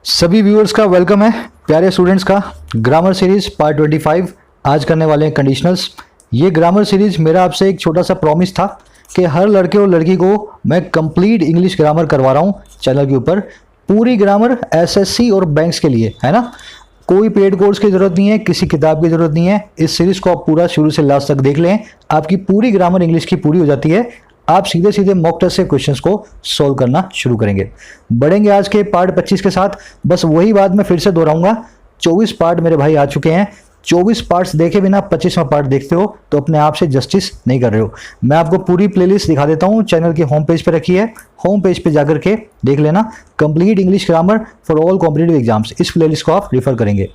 सभी व्यूअर्स का वेलकम है। प्यारे स्टूडेंट्स का ग्रामर सीरीज पार्ट 25 आज करने वाले हैं कंडीशनल्स। ये ग्रामर सीरीज मेरा आपसे एक छोटा सा प्रॉमिस था कि हर लड़के और लड़की को मैं कंप्लीट इंग्लिश ग्रामर करवा रहा हूँ चैनल के ऊपर। पूरी ग्रामर एसएससी और बैंक्स के लिए है ना। कोई पेड कोर्स की ज़रूरत नहीं है, किसी किताब की ज़रूरत नहीं है। इस सीरीज़ को आप पूरा शुरू से लास्ट तक देख लें, आपकी पूरी ग्रामर इंग्लिश की पूरी हो जाती है। आप सीधे सीधे मॉक टेस्ट से क्वेश्चंस को सॉल्व करना शुरू करेंगे। बढ़ेंगे आज के पार्ट 25 के साथ। बस वही बात मैं फिर से दोहराऊंगा, 24 पार्ट मेरे भाई आ चुके हैं। 24 पार्ट्स देखे बिना 25वां पार्ट देखते हो तो अपने आप से जस्टिस नहीं कर रहे हो। मैं आपको पूरी प्लेलिस्ट दिखा देता हूँ, चैनल के होम पेज पे रखी है। होम पेज पे जाकर के देख लेना, complete English grammar for all competitive exams. इस प्लेलिस्ट को आप रिफर करेंगे।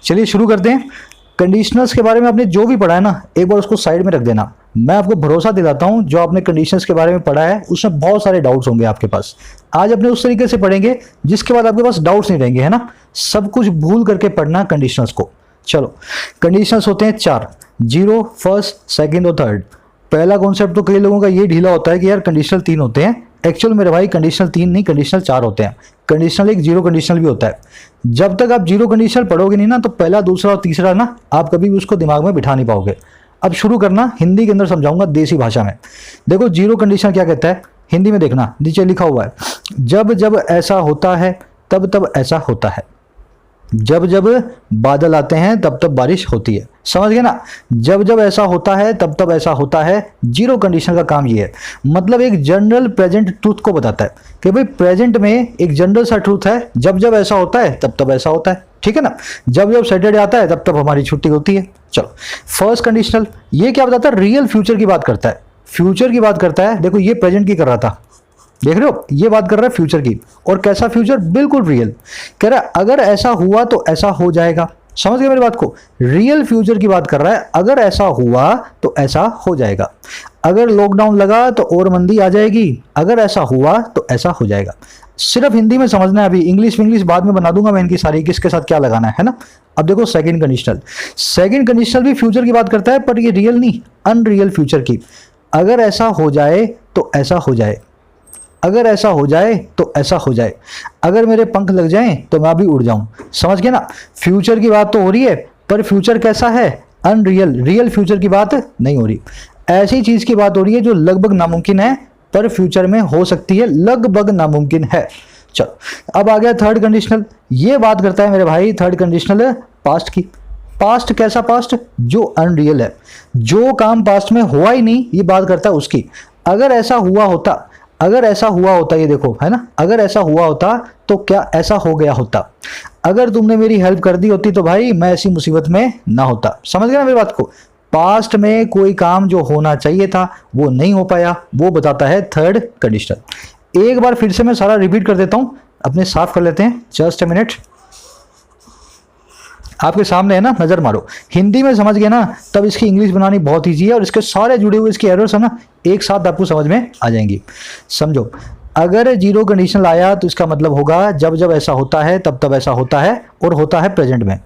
चलिए शुरू करते हैं। कंडीशनल्स के बारे में आपने जो भी पढ़ा है ना, एक बार उसको साइड में रख देना। मैं आपको भरोसा दिलाता हूं, जो आपने कंडीशंस के बारे में पढ़ा है उसमें बहुत सारे डाउट्स होंगे आपके पास। आज अपने उस तरीके से पढ़ेंगे जिसके बाद आपके पास डाउट्स नहीं रहेंगे, है ना। सब कुछ भूल करके पढ़ना कंडीशंस को। चलो, कंडीशंस होते हैं 4, 0, फर्स्ट, सेकंड और थर्ड। पहला कॉन्सेप्ट तो कई लोगों का ये ढीला होता है कि यार कंडीशनल 3 होते हैं। एक्चुअल मेरे भाई कंडीशनल 3 नहीं, कंडीशनल 4 होते हैं। कंडीशनल एक जीरो कंडीशनल भी होता है। जब तक आप जीरो कंडीशनल पढ़ोगे नहीं ना, तो पहला, दूसरा और तीसरा ना आप कभी भी उसको दिमाग में बिठा नहीं पाओगे। अब शुरू करना, हिंदी के अंदर समझाऊंगा देसी भाषा में। देखो जीरो कंडीशनल क्या कहता है हिंदी में, देखना नीचे लिखा हुआ है, जब जब ऐसा होता है तब तब ऐसा होता है। जब जब बादल आते हैं तब तब बारिश होती है। समझ गए ना। जब जब ऐसा होता है तब तब ऐसा होता है। जीरो कंडीशन का काम ये है, मतलब एक जनरल प्रेजेंट ट्रूथ को बताता है कि भाई प्रेजेंट में एक जनरल सा ट्रूथ है, जब जब ऐसा होता है तब तब ऐसा होता है। ठीक है ना। जब जब सैटरडे आता है तब तब हमारी छुट्टी होती है। चलो, फर्स्ट कंडीशनल ये क्या बताता है, रियल फ्यूचर की बात करता है। फ्यूचर की बात करता है। देखो ये प्रेजेंट की कर रहा था, देख रहे हो, ये बात कर रहा है फ्यूचर की। और कैसा फ्यूचर, बिल्कुल रियल। कह रहा है अगर ऐसा हुआ तो ऐसा हो जाएगा। समझ गए मेरी बात को। रियल फ्यूचर की बात कर रहा है, अगर ऐसा हुआ तो ऐसा हो जाएगा। अगर लॉकडाउन लगा तो और मंदी आ जाएगी, अगर ऐसा हुआ तो ऐसा हो जाएगा। सिर्फ हिंदी में समझना है, अभी इंग्लिश बाद में बना दूंगा मैं इनकी सारी, किसके साथ क्या लगाना है ना। अब देखो सेकंड कंडीशनल। सेकंड कंडीशनल भी फ्यूचर की बात करता है, पर ये रियल नहीं, अनरियल फ्यूचर की। अगर ऐसा हो जाए तो ऐसा हो जाए, अगर ऐसा हो जाए तो ऐसा हो जाए, अगर मेरे पंख लग जाएं तो मैं भी उड़ जाऊं। समझ गए ना। फ्यूचर की बात तो हो रही है, पर फ्यूचर कैसा है, अनरियल। रियल फ्यूचर की बात नहीं हो रही। ऐसी चीज की बात हो रही है जो लगभग नामुमकिन है, पर फ्यूचर में हो सकती है, लगभग नामुमकिन है। चलो, अब आ गया थर्ड कंडीशनल। ये बात करता है मेरे भाई थर्ड कंडीशनल पास्ट की। पास्ट कैसा पास्ट, जो अनरियल है, जो काम पास्ट में हुआ ही नहीं, ये बात करता है उसकी। अगर ऐसा हुआ होता, अगर ऐसा हुआ होता, ये देखो है ना, अगर ऐसा हुआ होता तो क्या ऐसा हो गया होता। अगर तुमने मेरी हेल्प कर दी होती तो भाई मैं ऐसी मुसीबत में ना होता। समझ गए ना मेरी बात को। पास्ट में कोई काम जो होना चाहिए था वो नहीं हो पाया, वो बताता है थर्ड कंडीशनल। एक बार फिर से मैं सारा रिपीट कर देता हूं, अपने साफ कर लेते हैं। जस्ट अ मिनट, आपके सामने है ना, नजर मारो। हिंदी में समझ गए ना, तब इसकी इंग्लिश बनानी बहुत ईजी है, और इसके सारे जुड़े हुए इसके एरर्स है ना, एक साथ आपको समझ में आ जाएंगी। समझो, अगर जीरो कंडीशनल आया तो इसका मतलब होगा जब जब ऐसा होता है तब तब ऐसा होता है, और होता है प्रेजेंट में।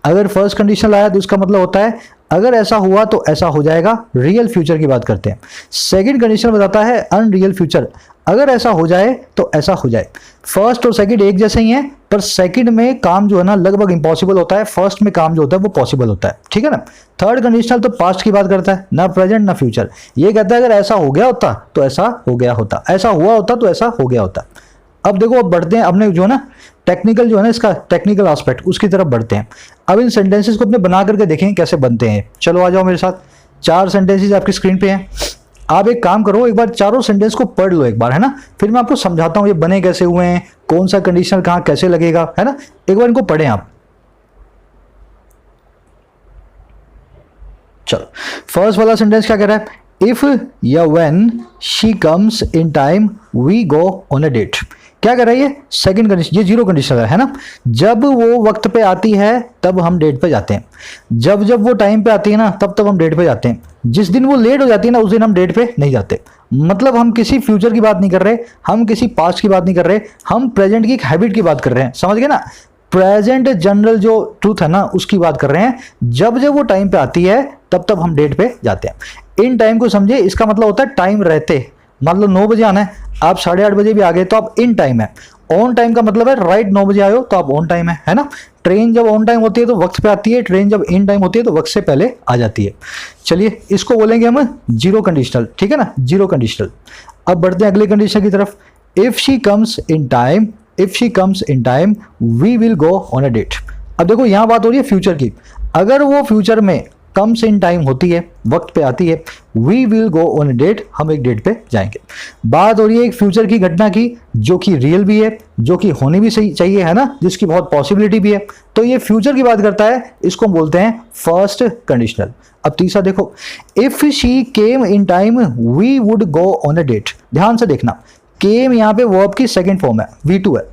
अगर फर्स्ट कंडीशनल आया तो इसका मतलब होता है अगर ऐसा हुआ तो ऐसा हो जाएगा, रियल फ्यूचर की बात करते हैं। सेकंड कंडीशन बताता है अनरियल फ्यूचर, अगर ऐसा हो जाए तो ऐसा हो जाए। फर्स्ट और सेकंड एक जैसे ही हैं, पर सेकंड में काम जो है ना लगभग इंपॉसिबल होता है, फर्स्ट में काम जो होता है वो पॉसिबल होता है। ठीक है ना। थर्ड कंडीशनल तो पास्ट की बात करता है, ना प्रेजेंट ना फ्यूचर। ये कहता है अगर ऐसा हो गया होता तो ऐसा हो गया होता, ऐसा हुआ होता तो ऐसा हो गया होता। अब देखो, अब बढ़ते हैं अपने जो है ना टेक्निकल, जो है ना इसका टेक्निकल एस्पेक्ट, उसकी तरफ बढ़ते हैं। अब इन सेंटेंसेस को अपने बना करके देखें कैसे बनते हैं। चलो आ जाओ मेरे साथ। 4 सेंटेंसेस आपकी स्क्रीन पे हैं। आप एक काम करो, एक बार चारों सेंटेंस को पढ़ लो एक बार, है ना। फिर मैं आपको समझाता हूं ये बने कैसे हुए हैं, कौन सा कंडीशनल कहां कैसे लगेगा, है ना। एक बार इनको पढ़ें आप। चलो, फर्स्ट वाला सेंटेंस क्या कह रहा है, इफ या when she comes in time we go on a date. क्या कर रहा है ये, सेकंड कंडीशन, ये जीरो कंडीशन है ना। जब वो वक्त पे आती है तब हम डेट पे जाते हैं, जब जब वो टाइम पे आती है ना तब तब हम डेट पे जाते हैं। जिस दिन वो लेट हो जाती है ना उस दिन हम डेट पे नहीं जाते। मतलब हम किसी फ्यूचर की बात नहीं कर रहे, हम किसी पास्ट की बात नहीं कर रहे, हम प्रेजेंट की एक हैबिट की बात कर रहे हैं। समझ गए ना। प्रेजेंट जनरल जो ट्रूथ है ना उसकी बात कर रहे हैं। जब जब वो टाइम पे आती है तब तब हम डेट पे जाते हैं। इन टाइम को समझे, इसका मतलब होता है टाइम रहते, मतलब 9 बजे आना है, आप 8:30 बजे भी आ गए तो आप इन टाइम है। ऑन टाइम का मतलब है राइट 9 बजे आयो तो आप ऑन टाइम है ना। ट्रेन जब ऑन टाइम होती है तो वक्त पे आती है, ट्रेन जब इन टाइम होती है तो वक्त से पहले आ जाती है। चलिए इसको बोलेंगे हम जीरो कंडीशनल, ठीक है ना, जीरो कंडीशनल। अब बढ़ते हैं अगले कंडीशन की तरफ। If she comes in time, if she comes in time we will go on a date. अब देखो यहां बात हो रही है फ्यूचर की। अगर वो फ्यूचर में कम्स इन टाइम होती है, वक्त पे आती है, we will go on a date, हम एक डेट पे जाएंगे। बात हो रही है एक फ्यूचर की घटना की जो कि रियल भी है, जो कि होनी भी सही चाहिए है ना, जिसकी बहुत पॉसिबिलिटी भी है। तो ये फ्यूचर की बात करता है, इसको हम बोलते हैं फर्स्ट कंडीशनल। अब तीसरा देखो, if she came in time we would go on a date. ध्यान से देखना, केम यहाँ पे वर्ब की सेकेंड फॉर्म है, V2 है।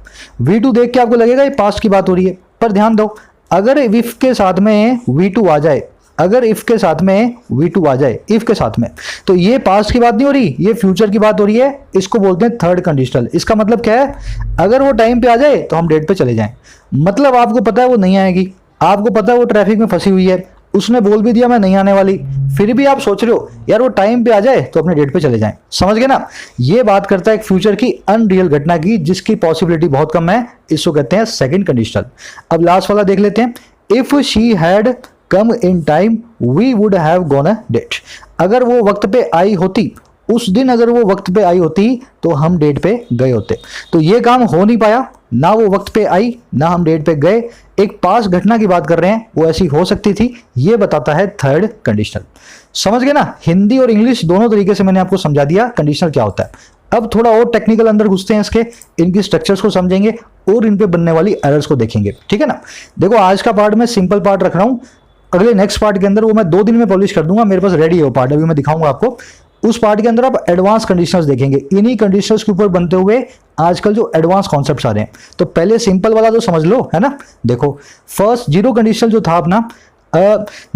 V2 देख के आपको लगेगा ये पास्ट की बात हो रही है, पर ध्यान दो अगर इफ के साथ में V2 आ जाए, अगर इफ के साथ में V2 आ जाए, इफ के साथ में, तो ये पास्ट की बात नहीं हो रही, ये फ्यूचर की बात हो रही है। इसको बोलते हैं थर्ड कंडीशनल। इसका मतलब क्या है, अगर वो टाइम पे आ जाए तो हम डेट पे चले जाएं। मतलब आपको पता है वो नहीं आएगी, आपको पता है वो ट्रैफिक में फंसी हुई है, उसने बोल भी दिया मैं नहीं आने वाली, फिर भी आप सोच रहे हो यार वो टाइम पे आ जाए तो अपने डेट पे चले जाएं। समझ गए ना, ये बात करता है एक फ्यूचर की अनरियल घटना की जिसकी पॉसिबिलिटी बहुत कम है, इसको कहते हैं सेकंड कंडीशनल। अब लास्ट वाला देख लेते हैं, if she had come in time we would have gone a date. अगर वो वक्त पे आई होती, उस दिन अगर वो वक्त पे आई होती तो हम डेट पे गए होते। तो ये काम हो नहीं पाया, ना वो वक्त पे आई ना हम डेट पे गए। एक पास घटना की बात कर रहे हैं, वो ऐसी हो सकती थी, ये बताता है थर्ड कंडीशनल। समझ गए ना, हिंदी और इंग्लिश दोनों तरीके से मैंने आपको समझा दिया कंडीशनल क्या होता है। अब थोड़ा और टेक्निकल अंदर घुसते हैं इसके, इनकी स्ट्रक्चर्स को समझेंगे और इन पे बनने वाली एरर्स को देखेंगे, ठीक है ना। देखो आज का पार्ट मैं सिंपल पार्ट रख रहा हूं, अगले नेक्स्ट पार्ट के अंदर वो मैं 2 दिन में पब्लिश कर दूंगा, मेरे पास रेडी है वो पार्ट, अभी मैं दिखाऊंगा आपको। उस पार्ट के अंदर आप एडवांस कंडीशनर्स देखेंगे, इन्हीं कंडीशनर्स के ऊपर बनते हुए आजकल जो एडवांस कॉन्सेप्ट्स आ रहे हैं। तो पहले सिंपल वाला तो समझ लो, है ना। देखो फर्स्ट जीरो कंडीशनल जो था अपना,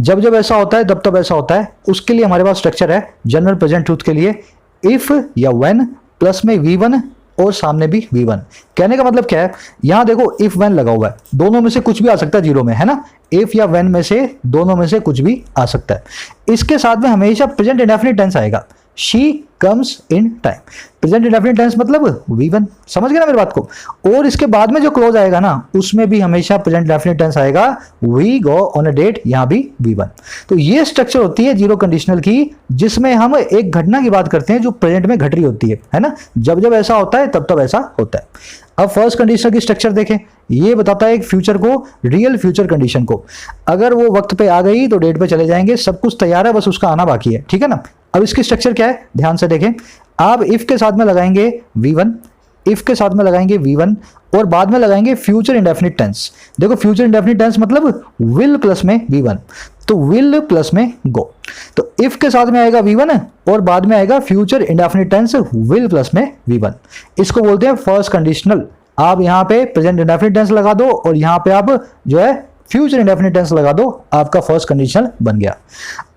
जब जब ऐसा होता है तब तब ऐसा होता है, उसके लिए हमारे पास स्ट्रक्चर है जनरल प्रेजेंट ट्रूथ के लिए, इफ या व्हेन प्लस में V1 और सामने भी V1। कहने का मतलब क्या है, यहां देखो इफ व्हेन लगा हुआ है, दोनों में से कुछ भी आ सकता है जीरो में, है ना। इफ या व्हेन में से दोनों में से कुछ भी आ सकता है। इसके साथ में हमेशा प्रेजेंट इंडेफिनिट टेंस आएगा, she comes in time. Present indefinite tense मतलब V1, समझ गए ना मेरी बात को। और इसके बाद में जो क्लोज आएगा ना, उसमें भी हमेशा प्रेजेंट इंडेफिनिट टेंस आएगा, we go on a date, यहां भी V1। तो ये स्ट्रक्चर होती है जीरो कंडीशनल की, जिसमें हम एक घटना की बात करते हैं जो प्रेजेंट में घट रही होती है ना। जब जब ऐसा होता है तब तब ऐसा होता है। अब फर्स्ट कंडीशनल की स्ट्रक्चर देखें, ये बताता है एक फ्यूचर को, रियल फ्यूचर कंडीशन को। अगर वो वक्त पे आ गई तो डेट पे चले जाएंगे, सब कुछ तैयार है, बस उसका आना बाकी है, ठीक है ना। अब इसकी स्ट्रक्चर क्या है, ध्यान से देखें। आप इफ के साथ में लगाएंगे V1, इफ के साथ में लगाएंगे V1 और बाद में लगाएंगे फ्यूचर इंडेफिनिट टेंस। देखो फ्यूचर इंडेफिनिट टेंस मतलब विल प्लस में V1, तो विल प्लस में गो। तो इफ के साथ में आएगा V1 और बाद में आएगा future indefinite tense will plus में V1। इसको बोलते हैं फर्स्ट कंडीशनल। आप यहाँ पे प्रेजेंट इंडेफिनिट टेंस लगा दो और यहाँ पे आप जो है फ्यूचर इंडेफिनिट टेंस लगा दो, आपका फर्स्ट कंडीशनल बन गया।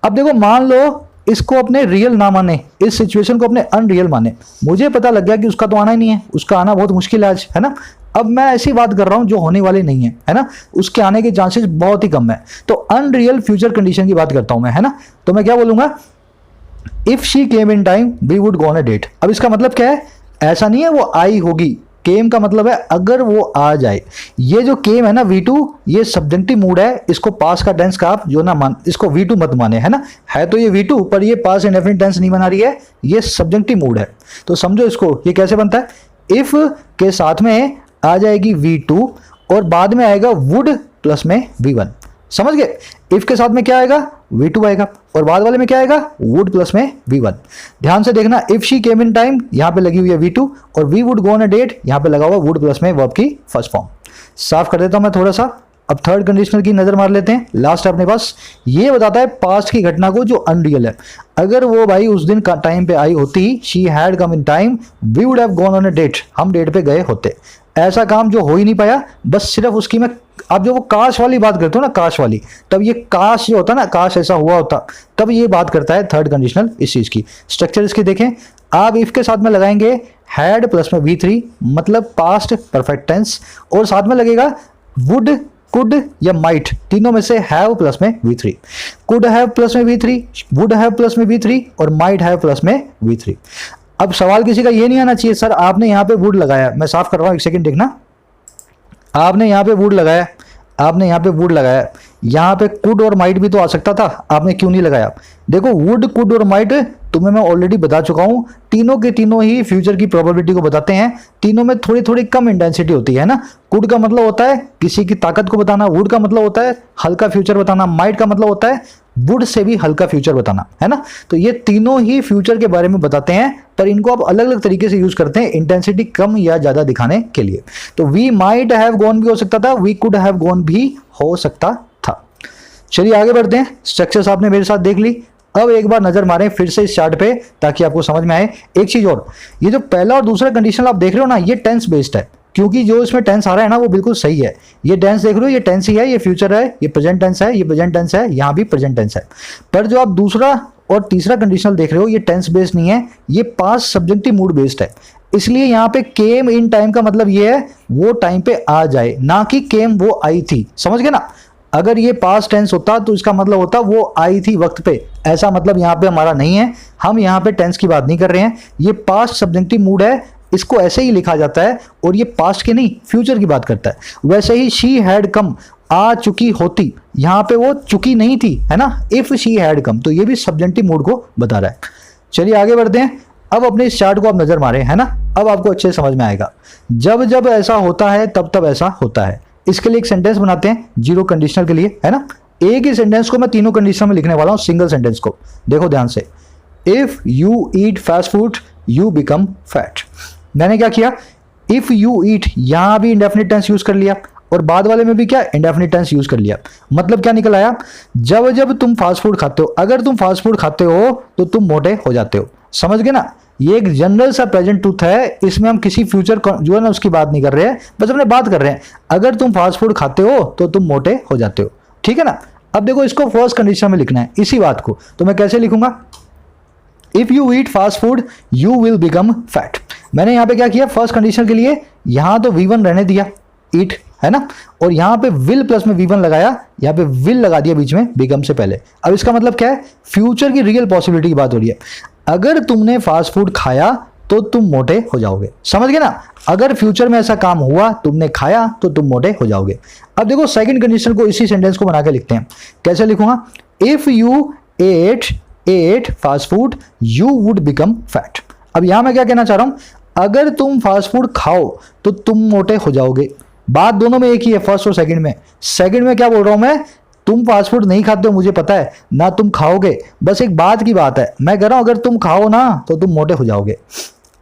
अब देखो मान लो इसको अपने रियल ना माने, इस सिचुएशन को अपने अनरियल माने, मुझे पता लग गया कि उसका तो आना ही नहीं है, उसका आना बहुत मुश्किल है आज, है ना। अब मैं ऐसी बात कर रहा हूं जो होने वाली नहीं है ना, उसके आने के चांसेस बहुत ही कम है। तो अनरियल फ्यूचर कंडीशन की बात करता हूं मैं, है ना। तो मैं क्या बोलूंगा, if she came in time we would go on a date. अब इसका मतलब क्या है, ऐसा नहीं है वो आई होगी, केम का मतलब है अगर वो आ जाए। ये जो केम है ना V2, ये सब्जेक्टिव मूड है, इसको पास का टेंस का आप जो ना मान, इसको V2 मत माने, है ना। है तो ये V2 पर ये पास इंडेफिनिट टेंस नहीं बना रही है, ये सब्जेक्टिव मूड है। तो समझो इसको, ये कैसे बनता है, इफ के साथ में आ जाएगी V2 और बाद में आएगा वुड प्लस में V1। समझ गए, इफ के साथ में क्या आएगा, V2 आएगा और बाद वाले में क्या आएगा, वुड प्लस में V1। ध्यान से देखना, if she came in time यहां पे लगी हुई है V2 और we would go on a date यहां पे लगा हुआ वुड प्लस में वर्ब की फर्स्ट फॉर्म। साफ कर देता हूं मैं थोड़ा सा। अब थर्ड कंडीशनल की नजर मार लेते हैं, लास्ट है अपने पास। ये बताता है पास्ट की घटना को जो अनरियल है। अगर वो भाई उस दिन का टाइम पे आई होती, she had come in time we would have gone on a date, हम डेट पे गए होते। ऐसा काम जो हो ही नहीं पाया, बस सिर्फ उसकी मैं, आप जो वो काश वाली बात करते हो ना, काश वाली, तब ये काश जो होता ना, काश ऐसा हुआ होता, तब ये बात करता है थर्ड कंडीशनल इस चीज की। स्ट्रक्चर इसकी देखें, आप इफ के साथ में लगाएंगे हैड प्लस में V3 मतलब पास्ट परफेक्ट टेंस, और साथ में लगेगा वुड, कुड या माइट, तीनों में से हैव प्लस में V3। कुड हैव प्लस में V3, वुड हैव प्लस में V3 और माइट हैव प्लस में V3। अब सवाल किसी का ये नहीं आना चाहिए सर आपने यहाँ पे वुड लगाया, मैं साफ कर रहा हूँ, एक सेकंड देखना, आपने यहाँ पे वुड लगाया, आपने यहाँ पे वुड लगाया, यहाँ पे कुड और माइट भी तो आ सकता था, आपने क्यों नहीं लगाया? देखो वुड, कुड और माइट तुम्हें मैं ऑलरेडी बता चुका हूं, तीनों के तीनों ही फ्यूचर की प्रोबेबिलिटी को बताते हैं। तीनों में थोड़ी थोड़ी कम इंटेंसिटी होती है ना। कुड का मतलब होता है किसी की ताकत को बताना, वुड का मतलब होता है हल्का फ्यूचर बताना, माइट का मतलब होता है वुड से भी हल्का फ्यूचर बताना, है ना। तो ये तीनों ही फ्यूचर के बारे में बताते हैं, पर इनको आप अलग अलग तरीके से यूज करते हैं इंटेंसिटी कम या ज्यादा दिखाने के लिए। तो वी माइट हैव गॉन भी हो सकता था, वी कुड हैव गॉन भी हो सकता था। चलिए आगे बढ़ते हैं। स्ट्रक्चर्स आपने मेरे साथ देख ली, अब एक बार नजर मारें फिर से इस चार्ट पे ताकि आपको समझ में आए। एक चीज और, ये जो पहला और दूसरा कंडीशन आप देख रहे हो ना, ये टेंस बेस्ड है, क्योंकि जो इसमें टेंस आ रहा है ना वो बिल्कुल सही है। ये टेंस देख रहे हो, ये टेंस ही है, ये फ्यूचर है, ये प्रेजेंट टेंस है, ये प्रेजेंट टेंस है, यहाँ भी प्रेजेंट टेंस है। पर जो आप दूसरा और तीसरा कंडीशनल देख रहे हो, ये टेंस बेस्ड नहीं है, ये पास्ट सब्जेक्टिव मूड बेस्ड है। इसलिए यहाँ पे केम इन टाइम का मतलब ये है वो टाइम पे आ जाए, ना कि केम वो आई थी। समझ गए ना। अगर ये पास्ट टेंस होता तो इसका मतलब होता वो आई थी वक्त पे, ऐसा मतलब यहाँ पे हमारा नहीं है। हम यहाँ पे टेंस की बात नहीं कर रहे हैं, ये पास्ट सब्जेक्टिव मूड है, इसको ऐसे ही लिखा जाता है, और ये पास्ट के नहीं फ्यूचर की बात करता है। वैसे ही शी हैड कम, आ चुकी होती, यहाँ पे वो चुकी नहीं थी, है ना। इफ शी हैड कम, तो ये भी सब्जेक्टिव मूड को बता रहा है। चलिए आगे बढ़ते हैं। अब अपने इस चार्ट को आप नजर मारे, है ना, अब आपको अच्छे से समझ में आएगा। जब जब ऐसा होता है तब तब ऐसा होता है। इसके लिए एक सेंटेंस बनाते हैं जीरो कंडीशनल के लिए, है ना। एक ही सेंटेंस को मैं तीनों कंडीशन में लिखने वाला हूं, सिंगल सेंटेंस को। देखो ध्यान से, if you eat fast food you become fat. मैंने क्या किया, इफ यू ईट, यहां भी इंडेफिनिट टेंस यूज कर लिया, और बाद वाले में भी क्या इंडेफिनिट टेंस यूज कर लिया। मतलब क्या निकल आया, जब जब तुम फास्ट फूड खाते हो, अगर तुम फास्ट फूड खाते हो तो तुम मोटे हो जाते हो। समझ गए ना। ये एक जनरल सा प्रेजेंट ट्रूथ है, इसमें हम किसी फ्यूचर जो है ना उसकी बात नहीं कर रहे हैं, बस अपने बात कर रहे हैं। अगर तुम फास्ट फूड खाते हो तो तुम मोटे हो जाते हो, ठीक है ना। अब देखो इसको फर्स्ट कंडीशन में लिखना है इसी बात को, तो मैं कैसे लिखूंगा, if you eat fast food you will become fat. मैंने यहां पे क्या किया, फर्स्ट कंडीशन के लिए यहां तो V1 रहने दिया, ईट, है ना, और यहां पे विल प्लस में V1 लगाया, यहां पे विल लगा दिया बीच में बिकम से पहले। अब इसका मतलब क्या है, फ्यूचर की रियल पॉसिबिलिटी की बात हो रही है। अगर तुमने फास्ट फूड खाया तो तुम मोटे हो जाओगे। समझ गए ना। अगर फ्यूचर में ऐसा काम हुआ, तुमने खाया तो तुम मोटे हो जाओगे। अब देखो सेकंड कंडीशन को, इसी सेंटेंस को बना के लिखते हैं। कैसे लिखूंगा, if you ate fast food you would become fat. अब यहां मैं क्या कहना चाह रहा हूं, अगर तुम फास्ट फूड खाओ तो तुम मोटे हो जाओगे। बात दोनों में एक ही है, फर्स्ट और सेकंड में। सेकंड में क्या बोल रहा हूं मैं, तुम फास्ट फूड नहीं खाते हो मुझे पता है ना, तुम खाओगे, बस एक बात की बात है। मैं कह रहा हूं अगर तुम खाओ ना तो तुम मोटे हो जाओगे।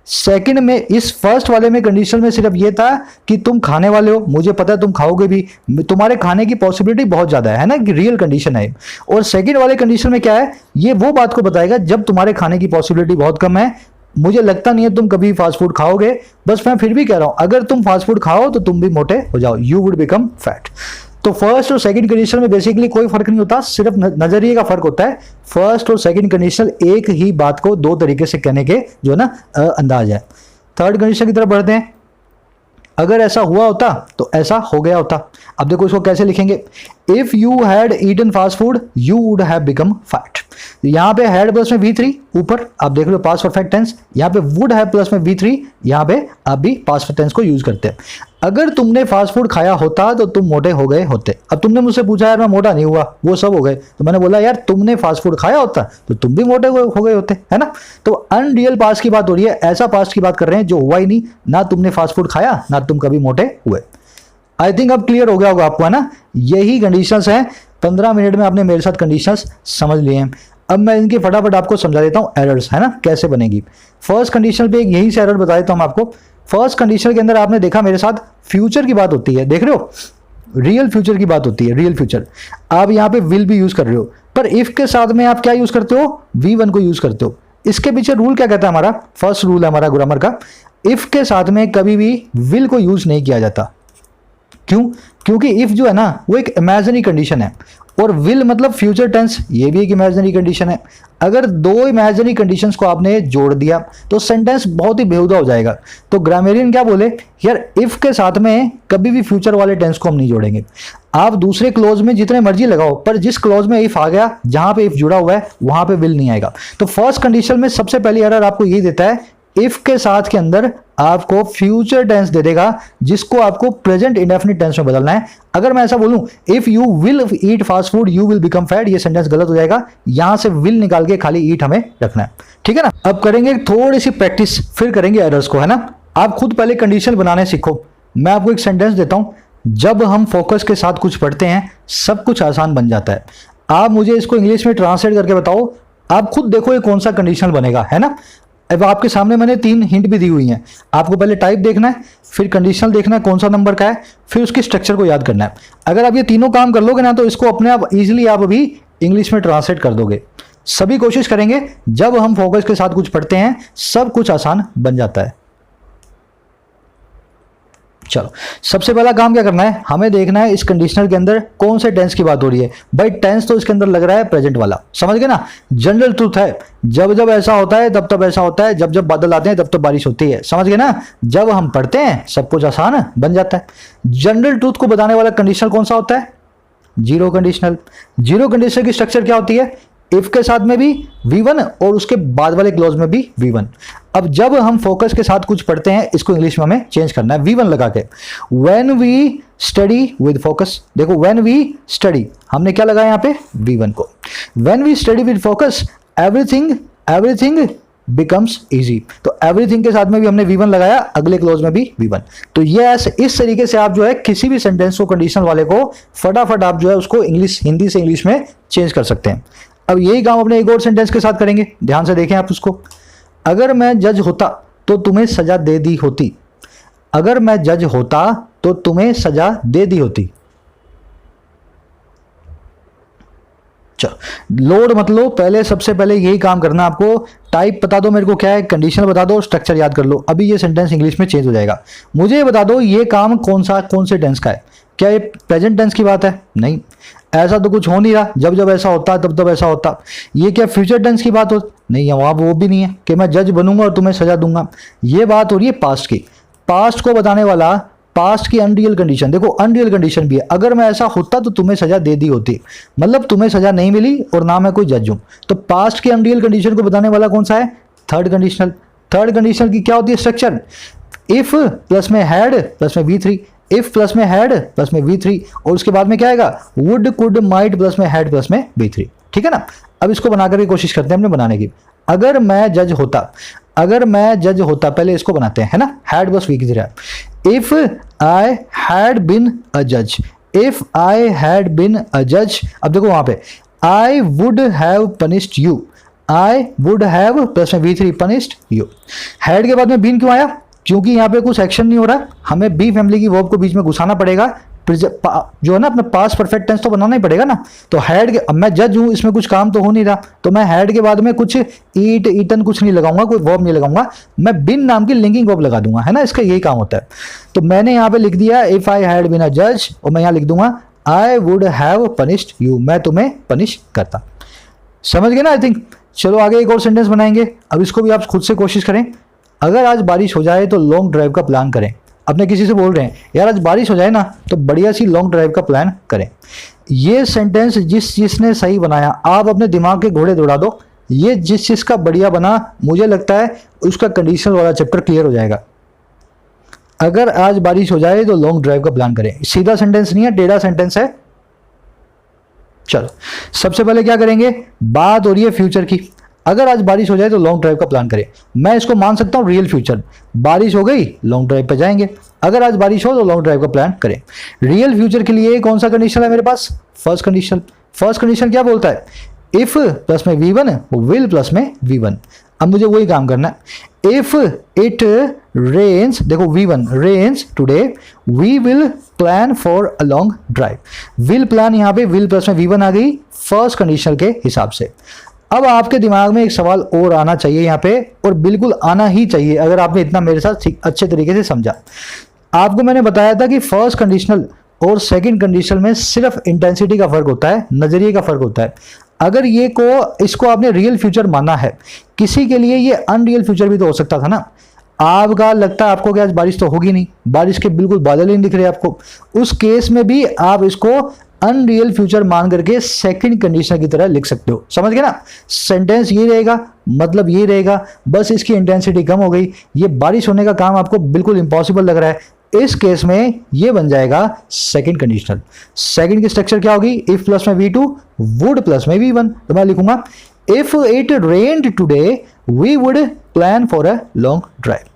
सेकंड में, इस फर्स्ट वाले में कंडीशन में सिर्फ ये था कि तुम खाने वाले हो, मुझे पता है तुम खाओगे भी, तुम्हारे खाने की पॉसिबिलिटी बहुत ज्यादा है ना, कि रियल कंडीशन है। और सेकंड वाले कंडीशन में क्या है, ये वो बात को बताएगा जब तुम्हारे खाने की पॉसिबिलिटी बहुत कम है। मुझे लगता नहीं है तुम कभी फास्ट फूड खाओगे, बस मैं फिर भी कह रहा हूं अगर तुम फास्ट फूड खाओ तो तुम भी मोटे हो जाओ, यू वुड बिकम फैट। तो फर्स्ट और सेकंड कंडीशन में बेसिकली कोई फर्क नहीं होता, सिर्फ नजरिए का फर्क होता है। फर्स्ट और सेकंड कंडीशन एक ही बात को दो तरीके से कहने के जो है ना अंदाज है। थर्ड कंडीशन की तरफ बढ़ते हैं। अगर ऐसा हुआ होता तो ऐसा हो गया होता। अब देखो इसको कैसे लिखेंगे, if you had eaten fast food you would have become fat. यहां पे हैड प्लस में V3 ऊपर, आप देख लो पास्ट परफेक्ट टेंस, यहां पे वुड हैव प्लस में V3, यहां पे आप भी पास्ट टेंस को यूज करते हैं। अगर तुमने फास्ट फूड खाया होता तो तुम मोटे हो गए होते। अब तुमने मुझसे पूछा यार मैं मोटा नहीं हुआ, वो सब हो गए, तो मैंने बोला यार तुमने फास्ट फूड खाया होता तो तुम भी मोटे हो गए होते, है ना। तो अनरियल पास्ट की बात हो रही है, ऐसा पास्ट की बात कर रहे हैं जो हुआ ही नहीं, ना तुमने फास्ट फूड खाया ना तुम कभी मोटे हुए। आई थिंक अब क्लियर हो गया होगा आपको, है ना। यही कंडीशंस हैं, 15 मिनट में आपने मेरे साथ कंडीशंस समझ लिए हैं। अब मैं इनके फटाफट आपको समझा देता हूं एरर्स, है ना, कैसे बनेगी। फर्स्ट कंडीशन पे एक यही से एरर बता देता हूं आपको। फर्स्ट कंडीशन के अंदर आपने देखा मेरे साथ फ्यूचर की बात होती है, देख रहे हो, रियल फ्यूचर की बात होती है, रियल फ्यूचर। आप यहां पे विल भी यूज कर रहे हो, पर इफ के साथ में आप क्या यूज करते हो, V1 को यूज करते हो। इसके पीछे रूल क्या कहता है, हमारा फर्स्ट रूल है हमारा ग्रामर का, इफ के साथ में कभी भी विल को यूज नहीं किया जाता। क्यों, क्योंकि इफ जो है ना वो एक इमेजिनरी कंडीशन है, और विल मतलब फ्यूचर टेंस, ये भी एक इमेजिनरी कंडीशन है। अगर दो इमेजिनरी कंडीशंस को आपने जोड़ दिया तो सेंटेंस बहुत ही बेहुदा हो जाएगा। तो ग्रामेरियन क्या बोले, यार इफ के साथ में कभी भी फ्यूचर वाले टेंस को हम नहीं जोड़ेंगे। आप दूसरे क्लोज में जितने मर्जी लगाओ, पर जिस क्लोज में इफ आ गया, जहां पे इफ जुड़ा हुआ है वहां पे विल नहीं आएगा। तो फर्स्ट कंडीशन में सबसे पहली एरर आपको यही देता है, इफ के साथ के अंदर आपको फ्यूचर टेंस दे देगा जिसको आपको प्रेजेंट इंडेफिनिट टेंस में बदलना है। अगर मैं ऐसा बोलूं if you will eat fast food you will become fat, ये सेंटेंस गलत हो जाएगा, यहां से विल निकाल के खाली ईट हमें रखना है, ठीक है ना। अब करेंगे थोड़ी सी प्रैक्टिस, फिर करेंगे एरर्स को, है ना। आप खुद पहले कंडीशन बनाने सीखो। मैं आपको एक सेंटेंस देता हूं, जब हम फोकस के साथ कुछ पढ़ते हैं सब कुछ आसान बन जाता है। आप मुझे इसको इंग्लिश में ट्रांसलेट करके बताओ, आप खुद देखो ये कौन सा कंडीशनल बनेगा, है ना। अब आपके सामने मैंने 3 हिंट भी दी हुई हैं, आपको पहले टाइप देखना है, फिर कंडीशनल देखना है कौन सा नंबर का है, फिर उसके स्ट्रक्चर को याद करना है। अगर आप ये तीनों काम कर लोगे ना तो इसको अपने आप इजीली आप अभी इंग्लिश में ट्रांसलेट कर दोगे। सभी कोशिश करेंगे, जब हम फोकस के साथ कुछ पढ़ते हैं सब कुछ आसान बन जाता है। चलो सबसे पहला काम क्या करना है, हमें देखना है इस कंडीशनल के अंदर कौन से टेंस की बात हो रही है। भाई टेंस तो इसके अंदर लग रहा है प्रेजेंट वाला, समझ गए ना। जनरल ट्रूथ है, जब जब ऐसा होता है तब तब ऐसा होता है, जब जब बादल आते हैं तब तब बारिश होती है, समझ गए ना। जब हम पढ़ते हैं सब कुछ आसान बन जाता है। जनरल ट्रूथ को बताने वाला कंडीशनल कौन सा होता है, जीरो कंडीशनल। जीरो कंडीशनल की स्ट्रक्चर क्या होती है, इफ के साथ में भी V1 और उसके बाद वाले क्लॉज में भी V1। अब जब हम फोकस के साथ कुछ पढ़ते हैं इसको इंग्लिश में हमें चेंज करना है V1 लगा के। When we study with focus, देखो व्हेन वी स्टडी हमने क्या लगाया यहाँ पे V1 को। When we study with focus everything becomes easy, तो एवरीथिंग के साथ में भी हमने V1 लगाया, अगले क्लॉज में भी V1। तो ये ऐसे इस तरीके से आप जो है किसी भी सेंटेंस को कंडीशनल वाले को फटाफट आप जो है उसको इंग्लिश हिंदी से इंग्लिश में चेंज कर सकते हैं। अब यही काम अपने एक और सेंटेंस के साथ करेंगे, ध्यान से देखें आप उसको। अगर मैं जज होता तो तुम्हें सजा दे दी होती, अगर मैं जज होता तो तुम्हें सजा दे दी होती। चलो लोड मत लो, पहले सबसे पहले यही काम करना आपको। टाइप बता दो मेरे को क्या है, कंडीशनल बता दो, स्ट्रक्चर याद कर लो। अभी ये सेंटेंस इंग्लिश में चेंज हो जाएगा। मुझे ये बता दो ये काम कौन से टेंस का है। क्या ये प्रेजेंट टेंस की बात है, नहीं, ऐसा तो कुछ हो नहीं रहा। जब जब ऐसा होता तब तब ऐसा होता। ये क्या फ्यूचर टेंस की बात हो, नहीं है, वहां वो भी नहीं है कि मैं जज बनूंगा और तुम्हें सजा दूंगा। ये बात हो रही है पास्ट की। पास्ट को बताने वाला पास्ट की अनरियल कंडीशन, देखो अनरियल कंडीशन भी है। अगर मैं ऐसा होता तो तुम्हें सजा दे दी होती, मतलब तुम्हें सजा नहीं मिली और ना मैं कोई जज हूं। तो पास्ट की अनरियल कंडीशन को बताने वाला कौन सा है, थर्ड कंडीशनल। थर्ड कंडीशनल की क्या होती है स्ट्रक्चर, इफ प्लस में हैड प्लस में V3, इफ प्लस में हैड प्लस में V3 और उसके बाद में क्या आएगा, वुड कुड माइट प्लस में हैड प्लस में V3, ठीक है ना। अब इसको बनाकर की कोशिश करते हैं हमने बनाने की। अगर मैं जज होता, अगर मैं जज होता, पहले इसको बनाते हैं, है ना, had plus V3। If I had been a जज, if I had been a जज। अब देखो वहां पे आई would have punished you, I would have plus में V3 पनिश्ड यू। हैड के बाद में बीन क्यों आया, क्योंकि यहाँ पे कुछ एक्शन नहीं हो रहा, हमें बी फैमिली की वर्ब को बीच में घुसाना पड़ेगा। जो है ना अपना पास्ट परफेक्ट टेंस तो बनाना ही पड़ेगा ना। तो हैड के, अब मैं जज हूं, इसमें कुछ काम तो हो नहीं रहा, तो मैं हैड के बाद में कुछ ईट ईटन कुछ नहीं लगाऊंगा, कोई वर्ब नहीं लगाऊंगा, मैं बिन नाम की लिंकिंग वर्ब लगा दूंगा, है ना। इसका यही काम होता है। तो मैंने यहाँ पे लिख दिया if I had been a जज, और मैं यहाँ लिख दूंगा I would have punished you, मैं तुम्हें पनिश करता। समझ गए ना आई थिंक। चलो आगे एक और सेंटेंस बनाएंगे। अब इसको भी आप खुद से कोशिश करें। अगर आज बारिश हो जाए तो लॉन्ग ड्राइव का प्लान करें। अपने किसी से बोल रहे हैं यार आज बारिश हो जाए ना तो बढ़िया सी लॉन्ग ड्राइव का प्लान करें। ये सेंटेंस जिसने सही बनाया, आप अपने दिमाग के घोड़े दौड़ा दो, ये जिस चीज का बढ़िया बना, मुझे लगता है उसका कंडीशनल वाला चैप्टर क्लियर हो जाएगा। अगर आज बारिश हो जाए तो लॉन्ग ड्राइव का प्लान करें, सीधा सेंटेंस नहीं है, टेढ़ा सेंटेंस है। चलो सबसे पहले क्या करेंगे, बात हो रही है फ्यूचर की। अगर आज बारिश हो जाए तो लॉन्ग ड्राइव का प्लान करें, मैं इसको मान सकता हूं रियल फ्यूचर। बारिश हो गई लॉन्ग ड्राइव पे जाएंगे, अगर आज बारिश हो तो लॉन्ग ड्राइव का प्लान करें। रियल फ्यूचर के लिए कौन सा कंडीशन है मेरे पास, फर्स्ट कंडीशन। फर्स्ट कंडीशन क्या बोलता है, इफ प्लस में V1 विल प्लस में V1। अब मुझे वही काम करना है। इफ इट रेन्स, देखो V1 rains today we will plan for a long drive. Will plan, यहाँ पे विल प्लस में V1 आ गई फर्स्ट कंडीशन के हिसाब से। अब आपके दिमाग में एक सवाल और आना चाहिए यहाँ पे, और बिल्कुल आना ही चाहिए अगर आपने इतना मेरे साथ अच्छे तरीके से समझा। आपको मैंने बताया था कि फर्स्ट कंडीशनल और सेकंड कंडीशनल में सिर्फ इंटेंसिटी का फर्क होता है, नजरिए का फर्क होता है। अगर इसको आपने रियल फ्यूचर माना है, किसी के लिए ये अनरियल फ्यूचर भी तो हो सकता था ना। आपका लगता है आपको कि आज बारिश तो होगी नहीं, बारिश के बिल्कुल बादल ही नहीं दिख रहे आपको, उस केस में भी आप इसको अनरियल फ्यूचर मान करके सेकंड कंडीशनल की तरह लिख सकते हो। समझ गए ना? सेंटेंस ये रहेगा, मतलब ये रहेगा, बस इसकी इंटेंसिटी कम हो गई। ये बारिश होने का काम आपको बिल्कुल इम्पॉसिबल लग रहा है, इस केस में ये बन जाएगा सेकंड कंडीशनल। सेकंड की स्ट्रक्चर क्या होगी? इफ प्लस में V2 वुड प्लस में V1। तो मैं लिखूंगा if it rained today we would plan for a long drive.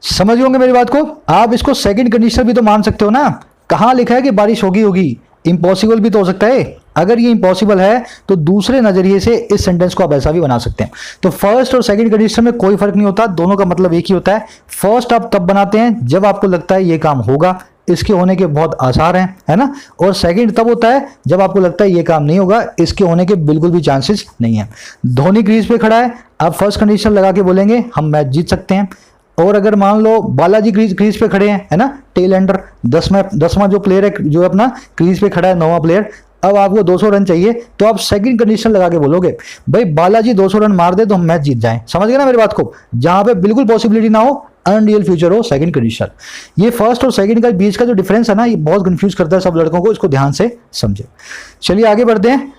समझ होंगे मेरी बात को? आप इसको सेकंड कंडीशनल भी तो मान सकते हो ना। कहां लिखा है कि बारिश होगी? इम्पॉसिबल भी तो हो सकता है। अगर ये इम्पॉसिबल है तो दूसरे नजरिए से इस सेंटेंस को आप ऐसा भी बना सकते हैं। तो फर्स्ट और सेकंड कंडीशन में कोई फर्क नहीं होता, दोनों का मतलब एक ही होता है। फर्स्ट आप तब बनाते हैं जब आपको लगता है ये काम होगा, इसके होने के बहुत आसार हैं, है ना। और सेकंड तब होता है जब आपको लगता है ये काम नहीं होगा, इसके होने के बिल्कुल भी चांसेस नहीं है। धोनी क्रीज पे खड़ा है, आप फर्स्ट कंडीशन लगा के बोलेंगे हम मैच जीत सकते हैं। और अगर मान लो बालाजी क्रीज पे खड़े हैं, है ना, टेल एंडर 10वां जो प्लेयर है, जो अपना क्रीज पे खड़ा है, 9वां प्लेयर, अब आपको 200 रन चाहिए, तो आप सेकंड कंडीशन लगा के बोलोगे भाई बालाजी 200 रन मार दे तो हम मैच जीत जाएं। समझ गए ना मेरी बात को? जहां पे बिल्कुल पॉसिबिलिटी ना हो, अनरियल फ्यूचर हो, सेकंड कंडीशन। ये फर्स्ट और सेकंड का बीच का जो डिफरेंस है ना, ये बहुत कंफ्यूज करता है सब लड़कों को, इसको ध्यान से समझे। चलिए आगे बढ़ते हैं।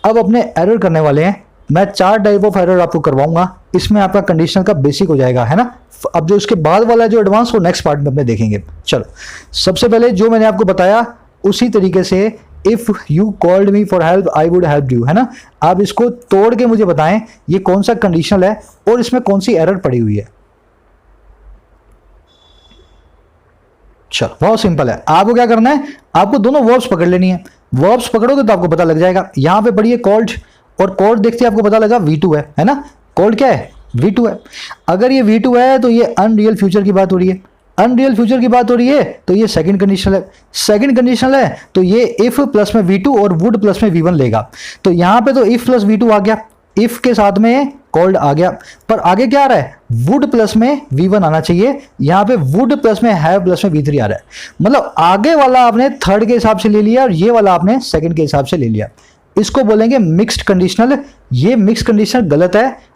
अब अपने एरर करने वाले हैं। मैं 4 टाइप ऑफ एरर आपको करवाऊंगा, इसमें आपका कंडीशनल का बेसिक हो जाएगा, है ना। अब जो इसके बाद वाला जो एडवांस, वो नेक्स्ट पार्ट में अपने देखेंगे। चलो सबसे पहले जो मैंने आपको बताया उसी तरीके से, if you called me for help I would help you, है ना। आप इसको तोड़ के मुझे बताएं ये कौन सा कंडीशनल है और इसमें कौन सी एरर पड़ी हुई है। चलो बहुत सिंपल है। आपको क्या करना है, आपको दोनों वर्ब्स पकड़ लेनी है। वर्ब्स पकड़ोगे तो आपको पता लग जाएगा। यहां पे पढ़िए कॉल्ड, और कॉल्ड देखते आपको पता लगा V2 है ना। कॉल्ड क्या है? V2 है। अगर ये V2 है तो ये अनरियल फ्यूचर की बात हो रही है। अनरियल फ्यूचर की बात हो रही है तो ये सेकंड कंडीशनल है। सेकंड कंडीशनल है तो ये इफ प्लस में V2 और वुड प्लस में V1 लेगा। तो यहां पे तो इफ प्लस V2 आ गया, इफ के साथ में कॉल्ड आ गया, पर आगे क्या आ रहा है? वुड प्लस में V1 आना चाहिए। यहां पे वुड प्लस में हैव प्लस में V3 आ रहा है। मतलब आगे वाला आपने थर्ड के हिसाब से ले लिया और ये वाला आपने सेकंड के हिसाब से ले लिया। इसको बोलेंगे मिक्स्ड कंडीशनल। ये मिक्स्ड कंडीशनल गलत है।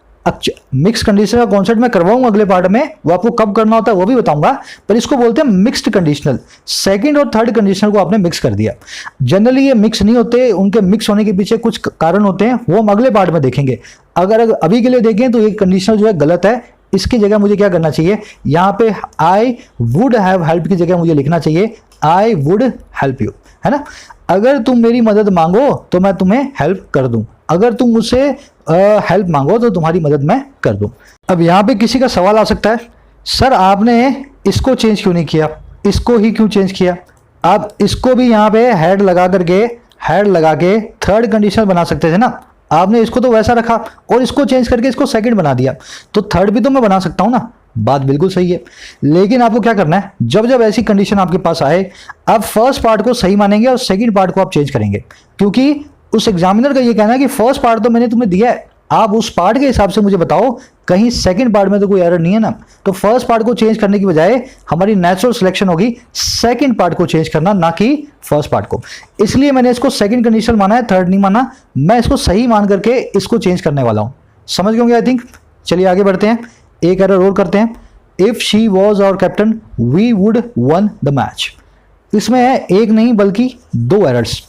मिक्स कंडीशनल का कॉन्सेप्ट मैं करवाऊंगा अगले पार्ट में, वो आपको कब करना होता है वो भी बताऊंगा, पर इसको बोलते हैं मिक्स्ड कंडीशनल। सेकंड और थर्ड कंडीशनल को आपने मिक्स कर दिया। जनरली ये मिक्स नहीं होते, उनके मिक्स होने के पीछे कुछ कारण होते हैं, वो हम अगले पार्ट में देखेंगे। अगर अभी के लिए देखें तो ये कंडीशनल जो है गलत है। इसकी जगह मुझे क्या करना चाहिए, यहाँ पे आई वुड हैव हेल्प की जगह मुझे लिखना चाहिए आई वुड हेल्प यू, है ना। अगर तुम मेरी मदद मांगो तो मैं तुम्हें हेल्प कर दूं, अगर तुम मुझसे हेल्प मांगो तो तुम्हारी मदद मैं कर दूं। अब यहाँ पे किसी का सवाल आ सकता है, सर आपने इसको चेंज क्यों नहीं किया, इसको ही क्यों चेंज किया? आप इसको भी यहाँ पे हेड लगा के थर्ड कंडीशन बना सकते थे ना। आपने इसको तो वैसा रखा और इसको चेंज करके इसको सेकंड बना दिया, तो थर्ड भी तो मैं बना सकता हूं ना। बात बिल्कुल सही है, लेकिन आपको क्या करना है, जब जब ऐसी कंडीशन आपके पास आए, आप फर्स्ट पार्ट को सही मानेंगे और सेकंड पार्ट को आप चेंज करेंगे, क्योंकि उस एग्जामिनर का ये कहना है कि फर्स्ट पार्ट तो मैंने तुम्हें दिया है, आप उस पार्ट के हिसाब से मुझे बताओ कहीं सेकंड पार्ट में तो कोई एरर नहीं है ना। तो फर्स्ट पार्ट को चेंज करने की बजाय हमारी नेचुरल सिलेक्शन होगी सेकंड पार्ट को चेंज करना, ना कि फर्स्ट पार्ट को। इसलिए मैंने इसको सेकंड कंडीशन माना है, थर्ड नहीं माना। मैं इसको सही मान करके इसको चेंज करने वाला हूं। समझ गए होंगे आई थिंक। चलिए आगे बढ़ते हैं, एक एरर और करते हैं। If she was our captain we would won the match. इसमें है एक नहीं बल्कि 2 एरर्स।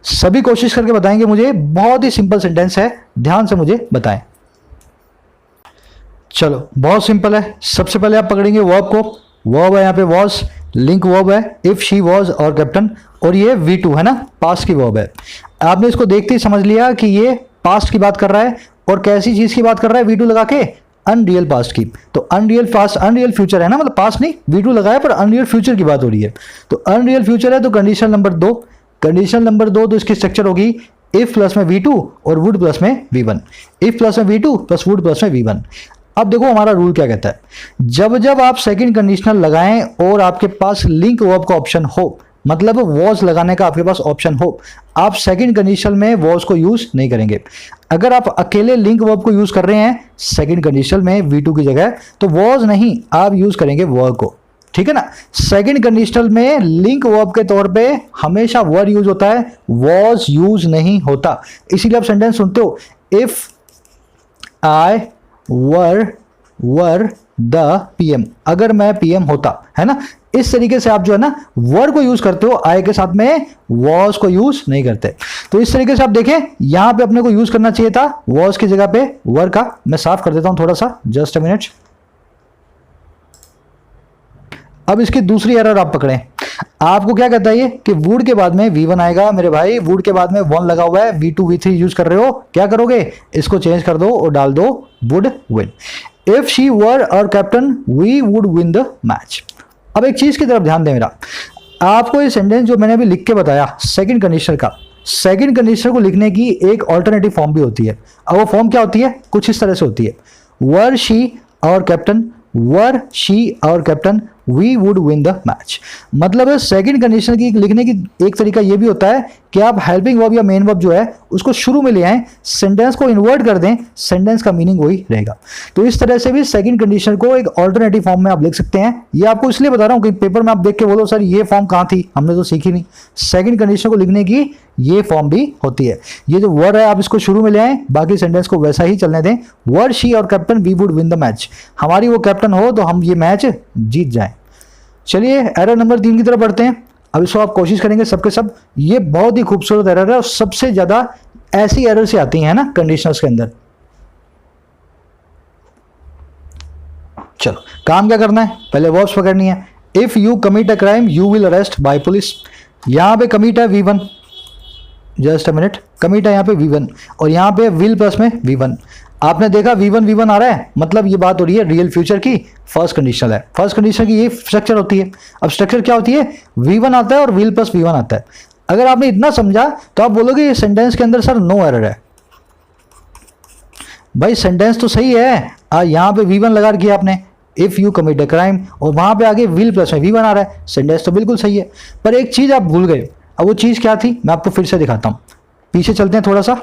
सभी कोशिश करके बताएंगे मुझे, बहुत ही सिंपल सेंटेंस है, ध्यान से मुझे बताएं। चलो बहुत सिंपल है। सबसे पहले आप पकड़ेंगे वर्ब को। वर्ब है यहाँ पे वॉज, लिंक वर्ब है इफ शी वॉज और कैप्टन, और ये V2 है ना, पास्ट की वर्ब है। आपने इसको देखते ही समझ लिया कि ये पास्ट की बात कर रहा है, और कैसी चीज की बात कर रहा है V2 लगा के, अनरियल पास्ट की। तो अनरियल पास्ट अनरियल फ्यूचर है ना, मतलब पास्ट नहीं, V2 लगाया पर अनरियल फ्यूचर की बात हो रही है। तो अनरियल फ्यूचर है तो कंडीशन नंबर 2। कंडीशन नंबर 2 तो इसकी स्ट्रक्चर होगी इफ प्लस में V2 और वुड प्लस में V1। इफ प्लस में V2 प्लस वुड प्लस में V1। अब देखो हमारा रूल क्या कहता है, जब जब आप सेकंड कंडीशनल लगाएं और आपके पास लिंक वर्ब का ऑप्शन हो, मतलब वॉज लगाने का आपके पास ऑप्शन हो, आप सेकंड कंडीशन में वॉज को यूज नहीं करेंगे। अगर आप अकेले लिंक वर्ब को यूज कर रहे हैं सेकंड कंडीशन में V2 की जगह, तो वॉज नहीं, आप यूज करेंगे वर्ब को, ठीक है ना। सेकंड कंडीशनल में लिंक वर्ब के तौर पे हमेशा वर यूज होता है, वॉज यूज नहीं होता। इसीलिए आप सेंटेंस सुनते हो, if I were the PM, अगर मैं पीएम होता, है ना। इस तरीके से आप जो है ना वर को यूज करते हो, आई के साथ में वॉज को यूज नहीं करते। तो इस तरीके से आप देखें यहां पे अपने को यूज करना चाहिए था वॉज की जगह पे वर का। मैं साफ कर देता हूं थोड़ा सा, जस्ट अ मिनट। अब इसकी दूसरी एरर आप पकड़ें। आपको क्या कहता है ये कि वुड के बाद में V1 आएगा मेरे भाई, वुड के बाद में 1 लगा हुआ है, V2 V3 यूज कर रहे हो, क्या करोगे, इसको चेंज कर दो और डाल दो would win. If she were our captain we would win the match. अब एक चीज की तरफ ध्यान दें मेरा, आपको ये सेंटेंस जो मैंने अभी लिख के बताया सेकंड कंडीशनर का, सेकंड कंडीशनर को लिखने की एक ऑल्टरनेटिव फॉर्म भी होती है। अब वो फॉर्म क्या होती है, कुछ इस तरह से होती है, were she our captain, were she our captain we would win the match. मतलब सेकंड कंडीशन की लिखने की एक तरीका यह भी होता है कि आप हेल्पिंग वर्ब या मेन वर्ब जो है उसको शुरू में ले आए, सेंटेंस को इन्वर्ट कर दें, सेंटेंस का मीनिंग वही रहेगा। तो इस तरह से भी सेकंड कंडीशन को एक ऑल्टरनेटिव फॉर्म में आप लिख सकते हैं। ये आपको इसलिए बता रहा हूं कि पेपर में आप देख के बोलो सर ये फॉर्म कहां थी, हमने तो सीखी नहीं। सेकंड कंडीशन को लिखने की ये फॉर्म भी होती है। ये जो वर्ड है आप इसको शुरू में ले आए, बाकी सेंटेंस को वैसा ही चलने दें। Were she our captain we would win the match, हमारी वो कैप्टन हो तो हम ये मैच जीत जाएं। चलिए एरर नंबर 3 की तरफ बढ़ते हैं। अब इसको आप कोशिश करेंगे सबके सब। ये बहुत ही खूबसूरत एरर है और सबसे ज्यादा ऐसी एरर से आती है ना कंडीशनर्स के अंदर। चलो काम क्या करना है, पहले वर्ब्स पकड़नी है। If you commit a crime you will arrest by police. यहां पे कमिट है V1, just a minute, commit है यहाँ पे V1 और यहाँ पे विल प्लस में V1। आपने देखा V1 आ रहा है, मतलब ये बात हो रही है रियल फ्यूचर की, फर्स्ट कंडीशन है। फर्स्ट कंडीशन की ये स्ट्रक्चर होती है। अब स्ट्रक्चर क्या होती है, V1 आता है और विल प्लस V1 आता है। अगर आपने इतना समझा तो आप बोलोगे ये सेंटेंस के अंदर सर नो एरर है। भाई सेंटेंस तो सही है, यहाँ पे V1 लगा दिया आपने, if you commit a crime, और वहां पे आगे विल प्लस में V1 आ रहा है, सेंटेंस तो बिल्कुल सही है। पर एक चीज आप भूल गए। अब वो चीज क्या थी मैं आपको फिर से दिखाता हूं, पीछे चलते हैं थोड़ा सा।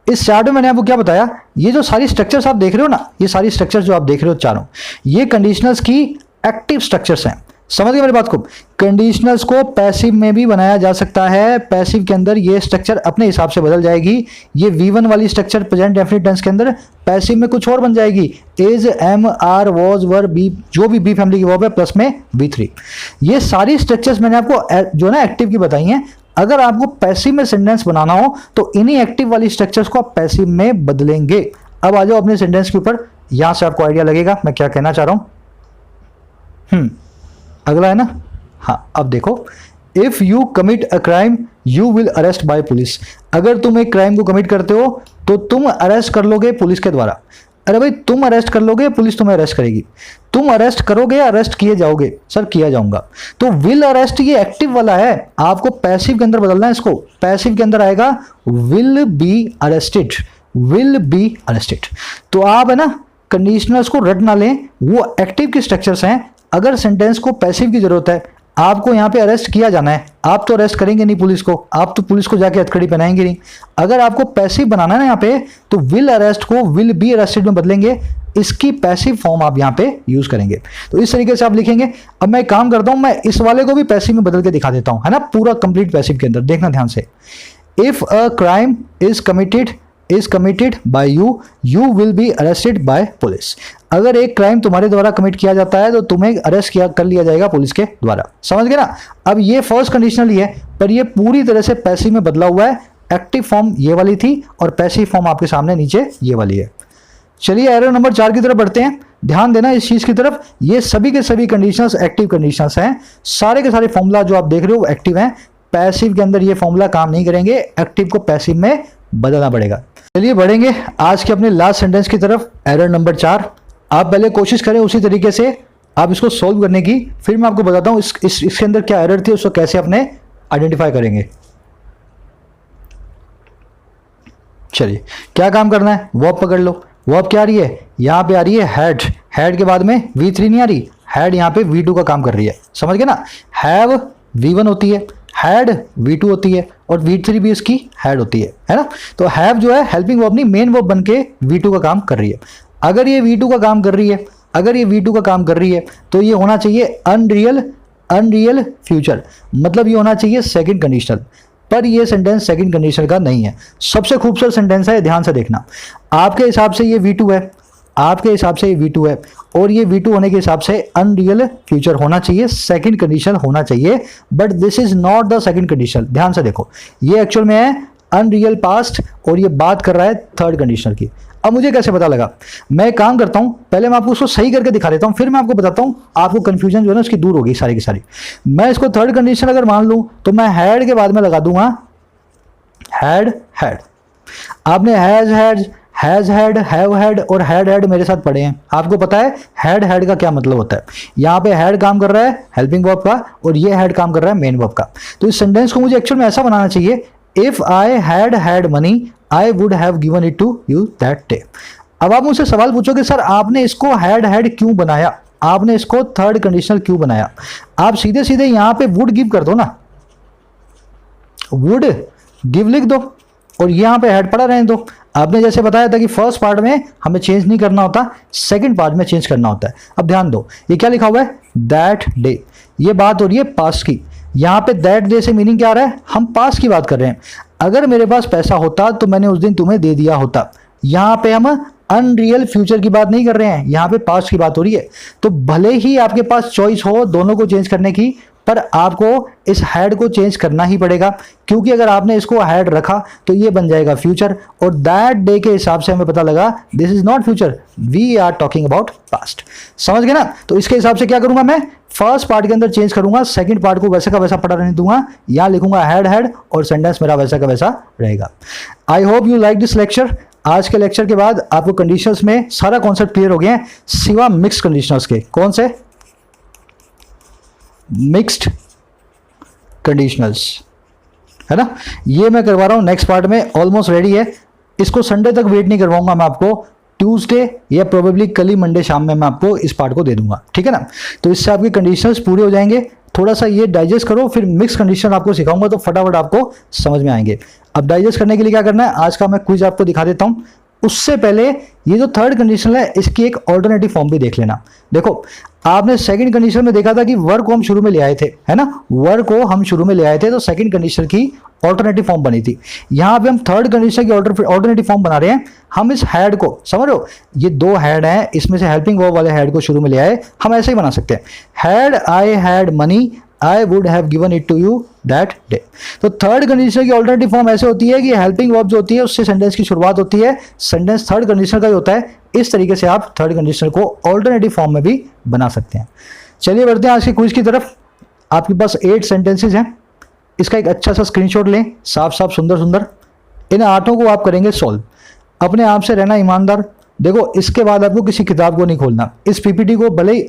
इस चार्ट में मैंने आपको क्या बताया, ये जो सारी स्ट्रक्चर्स आप देख रहे हो ना, ये सारी स्ट्रक्चर्स जो आप देख रहे हो चारों, ये कंडीशनल्स की एक्टिव स्ट्रक्चर्स हैं। समझ गए मेरी बात को। कंडीशनल्स को पैसिव में भी बनाया जा सकता है। पैसिव के अंदर ये स्ट्रक्चर अपने हिसाब से बदल जाएगी। ये V1 वाली स्ट्रक्चर प्रेजेंट डेफिनिट टेंस के अंदर पैसिव में कुछ और बन जाएगी, is, am, are, was, were, be, जो भी बी फैमिली की वर्ब है प्लस में V3। ये सारी स्ट्रक्चर्स मैंने आपको जो ना एक्टिव की बताई हैं। अगर आपको पैसिव में सेंटेंस बनाना हो तो इन्हीं एक्टिव वाली स्ट्रक्चर्स को आप पैसिव में बदलेंगे। अब आ जाओ अपने सेंटेंस के ऊपर, यहां से आपको आइडिया लगेगा मैं क्या कहना चाह रहा हूं। अगला है ना, हाँ अब देखो, if you commit a crime you will arrest by police. अगर तुम एक क्राइम को कमिट करते हो तो तुम अरेस्ट कर लोगे पुलिस के द्वारा। अरे भाई तुम अरेस्ट कर लोगे, पुलिस तुम्हें अरेस्ट करेगी। तुम अरेस्ट करोगे, अरेस्ट किए जाओगे, सर किया जाऊंगा। तो विल अरेस्ट ये एक्टिव वाला है, आपको पैसिव के अंदर बदलना है इसको। पैसिव के अंदर आएगा will be arrested, will be arrested. तो आप है ना कंडीशनर्स को रट ना लें, वो एक्टिव की स्ट्रक्चर्स हैं। अगर सेंटेंस को पैसिव की जरूरत है, आपको यहाँ पे अरेस्ट किया जाना है, आप तो अरेस्ट करेंगे नहीं पुलिस को, आप तो पुलिस को जाके हथकड़ी पहनाएंगे नहीं। अगर आपको पैसिव बनाना है ना यहाँ पे, तो विल अरेस्ट को विल बी अरेस्टेड में बदलेंगे, इसकी पैसिव फॉर्म आप यहाँ पे यूज करेंगे। तो इस तरीके से आप लिखेंगे। अब मैं काम करता हूं, मैं इस वाले को भी पैसिव में बदल के दिखा देता हूं, है ना, पूरा कंप्लीट पैसिव के अंदर। देखना ध्यान से, if a crime is committed by you, you will be arrested bye police. अगर एक क्राइम तुम्हारे द्वारा कमिट किया जाता है तो तुम्हें अरेस्ट कर लिया जाएगा पुलिस के द्वारा। समझ गए ना। अब ये फर्स्ट कंडीशनल ही है, पर ये पूरी तरह से पैसिव में बदला हुआ है। एक्टिव फॉर्म ये वाली थी और पैसिव फॉर्म आपके सामने नीचे ये वाली है। चलिए एरर नंबर 4 की तरफ बढ़ते हैं। ध्यान देना इस चीज की तरफ, ये सभी के सभी कंडीशंस एक्टिव कंडीशंस हैं। सारे के सारे फॉर्मूला जो आप देख रहे हो एक्टिव हैं। पैसिव के अंदर ये फॉर्मूला काम नहीं करेंगे, एक्टिव को पैसिव में बदलना पड़ेगा। चलिए बढ़ेंगे आज के अपने लास्ट सेंटेंस की तरफ, एरर नंबर 4। आप पहले कोशिश करें उसी तरीके से आप इसको सोल्व करने की, फिर मैं आपको बताता हूं इसके अंदर क्या एरर थी, उसको कैसे अपने आइडेंटिफाई करेंगे। चलिए क्या काम करना है, वर्ब पकड़ लो। वर्ब क्या आ रही है, यहां पे आ रही है हैड। हैड के बाद में V3 नहीं आ रही, हैड यहां पे V2 का काम कर रही है। समझ गए ना। हैव V1 होती है, हैड V2 होती है और V3 भी इसकी हैड होती है ना। तो हैव जो है हेल्पिंग वर्ब नहीं, मेन वर्ब बन के V2 का काम कर रही है। अगर ये V2 का काम कर रही है, अगर ये V2 का काम कर रही है तो ये होना चाहिए अनरियल फ्यूचर, मतलब ये होना चाहिए सेकंड कंडीशनल। पर ये सेंटेंस सेकंड कंडीशनल का नहीं है। सबसे खूबसूरत सेंटेंस है, ध्यान से देखना। आपके हिसाब से ये V2 है, आपके हिसाब से ये V2 है, और ये V2 होने के हिसाब से अनरियल फ्यूचर होना चाहिए, सेकंड कंडीशन होना चाहिए, but this is not the second condition. ध्यान से देखो, ये एक्चुअल में है अनरियल पास्ट और ये बात कर रहा है थर्ड कंडीशनल की। अब मुझे कैसे पता लगा? मैं एक काम करता हूं, पहले मैं आपको उसको सही करके दिखा देता हूं, फिर मैं आपको बताता हूं, आपको कंफ्यूजन जो है ना उसकी दूर होगी सारी की सारी। मैं इसको थर्ड कंडीशन अगर मान लूं तो मैं हैड के बाद में लगा दूंगा हैड हैड। आपने हैज हैड, हैव हैड और हैड हैड मेरे साथ पढ़े हैं, आपको पता है हैड हैड का क्या मतलब होता है। यहां पे हैड काम कर रहा है हेल्पिंग वर्ब का और ये हैड काम कर रहा है मेन वर्ब का। तो इस सेंटेंस को मुझे एक्चुअल में ऐसा बनाना चाहिए, if I had had money I would have given it to you that day. अब आप मुझसे सवाल पूछोगे सर आपने इसको हैड हैड क्यों बनाया, आपने इसको थर्ड कंडीशनल क्यों बनाया? आप सीधे सीधे यहां पे वुड गिव कर दो ना, वुड गिव लिख दो और यहां पे हैड पड़ा रहने दो। आपने जैसे बताया था कि फर्स्ट पार्ट में हमें चेंज नहीं करना होता, सेकंड पार्ट में चेंज करना होता है। अब ध्यान दो, ये क्या लिखा हुआ है दैट डे, ये बात हो रही है पास्ट की। यहां पे दैट डे से मीनिंग क्या आ रहा है, हम पास्ट की बात कर रहे हैं। अगर मेरे पास पैसा होता तो मैंने उस दिन तुम्हें दे दिया होता। यहां पे हम अनरियल फ्यूचर की बात नहीं कर रहे हैं, यहां पे पास्ट की बात हो रही है। तो भले ही आपके पास चॉइस हो दोनों को चेंज करने की, पर आपको इस हैड को चेंज करना ही पड़ेगा, क्योंकि अगर आपने इसको हैड रखा तो ये बन जाएगा फ्यूचर, और दैट डे के हिसाब से हमें पता लगा this is not future, we are talking about past. समझ गए ना? तो इसके हिसाब से क्या करूंगा मैं, फर्स्ट पार्ट के अंदर चेंज करूंगा, सेकंड पार्ट को वैसे का वैसा पढ़ा रहने दूंगा, यहां लिखूंगा हैड हैड और सेंटेंस मेरा वैसा का वैसा रहेगा। I hope you like this lecture. आज के लेक्चर के बाद आपको कंडीशंस में सारा कॉन्सेप्ट क्लियर हो गया है, सिवा मिक्स कंडीशनल्स के। कौन से? मिक्स्ड कंडीशनल्स, है ना? ये मैं करवा रहा हूं नेक्स्ट पार्ट में, ऑलमोस्ट रेडी है। इसको संडे तक वेट नहीं करवाऊंगा मैं, आपको ट्यूसडे या प्रोबेबली कल ही मंडे शाम में मैं आपको इस पार्ट को दे दूंगा, ठीक है ना? तो इससे आपके कंडीशंस पूरे हो जाएंगे। थोड़ा सा ये डाइजेस्ट करो, फिर मिक्स कंडीशन आपको सिखाऊंगा तो फटाफट आपको समझ में आएंगे। अब डाइजेस्ट करने के लिए क्या करना है, आज का मैं क्विज आपको दिखा देता हूं। उससे पहले ये जो थर्ड कंडीशन है इसकी एक ऑल्टरनेटिव फॉर्म भी देख लेना। देखो, आपने सेकंड कंडीशन में देखा था कि वर्क को हम शुरू में ले आए थे, है ना? वर्क को हम शुरू में ले आए थे तो सेकंड कंडीशन की ऑल्टरनेटिव फॉर्म बनी थी। यहां पे हम थर्ड कंडीशन की ऑल्टरनेटिव फॉर्म बना रहे हैं। हम इस हैड को, समझ रहे हो, ये दो हैड हैं, इसमें से हेल्पिंग वर्ब वाले हैड को शुरू में ले आए, हम ऐसे ही बना सकते हैं, had I had money I would have given it to you that day. तो थर्ड कंडीशन की ऑल्टरनेटिव फॉर्म ऐसे होती है कि हेल्पिंग वर्ब जो होती है उससे सेंटेंस की शुरुआत होती है, सेंटेंस थर्ड कंडीशन का ही होता है। इस तरीके से आप थर्ड कंडीशन को ऑल्टरनेटिव फॉर्म में भी बना सकते हैं। चलिए बढ़ते हैं आज के क्विज की तरफ। आपके पास 8 सेंटेंसेज हैं, इसका एक अच्छा सा स्क्रीनशॉट लें, साफ साफ सुंदर सुंदर। इन 8 को आप करेंगे सॉल्व। अपने आप से रहना ईमानदार। देखो, इसके बाद आपको किसी किताब को नहीं खोलना। इस पीपीटी को भले ही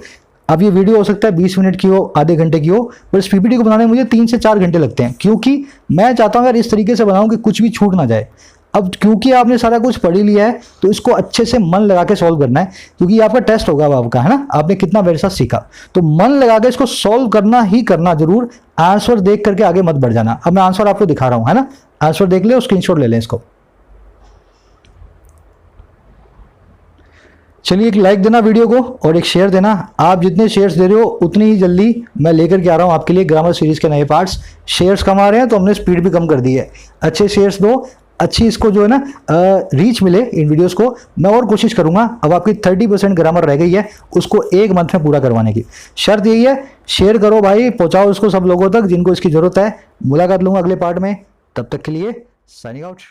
अब ये वीडियो हो सकता है 20 मिनट की हो, आधे घंटे की हो, पर इस पीपीटी को बनाने में मुझे 3 से 4 घंटे लगते हैं, क्योंकि मैं चाहता हूं यार इस तरीके से बनाऊं कि कुछ भी छूट ना जाए। अब क्योंकि आपने सारा कुछ पढ़ ही लिया है तो इसको अच्छे से मन लगा के सॉल्व करना है, क्योंकि आपका टेस्ट होगा अब आपका, है ना? आपने कितना मेरे साथ सीखा, तो मन लगा के इसको सॉल्व करना ही करना जरूर। आंसर देख करके आगे मत बढ़ जाना। अब मैं आंसर आपको दिखा रहा हूं, है ना? आंसर देख ले और स्क्रीनशॉट ले लें इसको। चलिए, एक लाइक देना वीडियो को और एक शेयर देना। आप जितने शेयर्स दे रहे हो उतनी ही जल्दी मैं लेकर के आ रहा हूं आपके लिए ग्रामर सीरीज के नए पार्ट्स। शेयर्स कम आ रहे हैं तो हमने स्पीड भी कम कर दी है। अच्छे शेयर्स दो, अच्छी इसको जो है ना रीच मिले इन वीडियोस को। मैं और कोशिश करूंगा। अब आपकी 30% ग्रामर रह गई है, उसको 1 मंथ में पूरा करवाने की शर्त यही है। शेयर करो भाई, पहुंचाओ इसको सब लोगों तक जिनको इसकी जरूरत है। मुलाकात लूंगा अगले पार्ट में, तब तक के लिए साइनिंग आउट।